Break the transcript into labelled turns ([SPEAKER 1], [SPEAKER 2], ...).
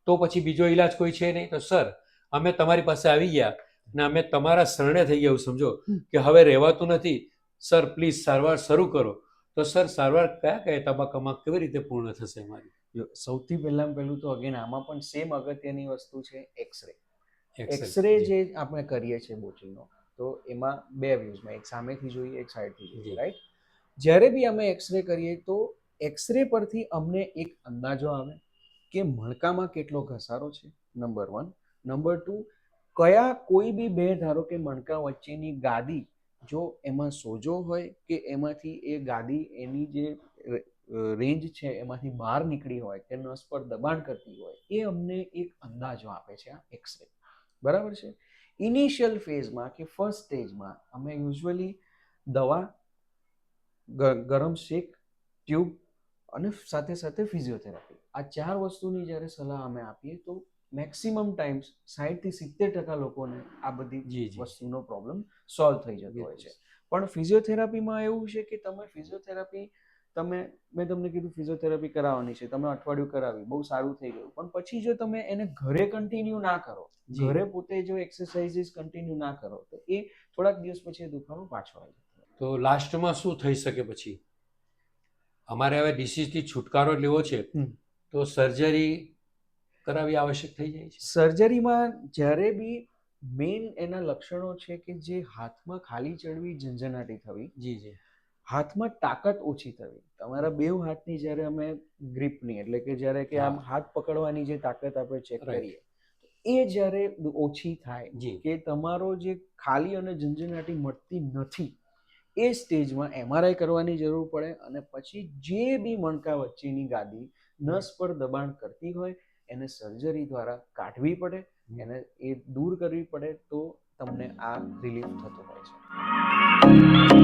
[SPEAKER 1] તો પછી બીજો ઈલાજ કોઈ છે નહીં. તો સર અમે તમારી પાસે આવી ગયા ને અમે તમારા શરણે થઈ ગયા, સમજો કે હવે રહેવાતું નથી, સર પ્લીઝ સારવાર શરૂ કરો. તો સર સારવાર કયા કયા તબક્કામાં કેવી રીતે પૂર્ણ થશે અમારી?
[SPEAKER 2] સૌથી પહેલું તો અગેન આમાં પણ સેમ અગત્યની વસ્તુ છે એક્સરે.
[SPEAKER 1] એક્સરે
[SPEAKER 2] એક્સરે જે આપણે કરીએ છીએ બોચીનો, તો એમાં બે વ્યૂઝમાં, એક સામેથી જોઈએ, એક સાઈડથી જોઈએ, રાઈટ? જ્યારે બી અમે એક્સરે કરીએ તો એક્સરે પરથી અમને એક અંદાજો આવે કે મણકામાં કેટલો ઘસારો છે, નંબર 1. નંબર 2, કયા કોઈ બી બે, ધારો કે મણકા વચ્ચેની ગાદી, જો એમાં સોજો હોય કે એમાંથી એ ગાદી એની જે રેન્જ છે એમાંથી બહાર નીકળી હોય કે નસ પર દબાણ કરતી હોય, એ અમને એક અંદાજો આપે છે આ એક્સરે. બરાબર છે? ઇનિશિયલ ફેઝમાં કે ફર્સ્ટ સ્ટેજમાં અમે યુઝ્યુઅલી દવા, ગરમ શેક, ટ્યુબ અને સાથે સાથે ફિઝિયોથેરાપી, આ 4 વસ્તુની જ્યારે સલાહ અમે આપીએ તો મેક્સિમમ ટાઈમ્સ 60-70% લોકોને આ બધી વસ્તુનો પ્રોબ્લેમ સોલ્વ થઈ જતો હોય છે. પણ ફિઝિયોથેરાપીમાં એવું છે કે તમે ફિઝિયોથેરાપી મેં તમને કીધું ફિઝિયોથેરાપી કરાવવાની છે, તમે અઠવાડિયું કરાવી, બહુ સારું થઈ ગયું, પણ પછી જો તમે એને ઘરે કન્ટિન્યુ ના કરો, ઘરે પોતે જો એક્સરસાઇઝીસ કન્ટિન્યુ ના કરો, તો એ થોડાક દિવસ પછી દુખાવો પાછો આવી જાય.
[SPEAKER 1] તો લાસ્ટમાં શું થઈ શકે પછી? અમારે હવે ડિસીઝથી છુટકારો લેવો છે તો સર્જરી કરાવવી આવશ્યક થઈ જાય છે.
[SPEAKER 2] સર્જરીમાં જ્યારે બી મેઇન એના લક્ષણો છે કે જે હાથમાં ખાલી ચડવી, ઝંઝનાટી થવી, હાથમાં તાકાત ઓછી થવી. તમારા બેવ હાથની જ્યારે અમે ગ્રીપની, એટલે કે જ્યારે કે આમ હાથ પકડવાની જે તાકાત આપણે ચેક કરીએ, એ જ્યારે ઓછી થાય કે તમારો જે ખાલી અને ઝંઝનાટી મળતી નથી, એ સ્ટેજમાં MRI કરવાની જરૂર પડે. અને પછી જે બી મણકા વચ્ચેની ગાદી નસ પર દબાણ કરતી હોય એને સર્જરી દ્વારા કાઢવી પડે, એને એ દૂર કરવી પડે, તો તમને આ રિલીફ થતો હોય છે.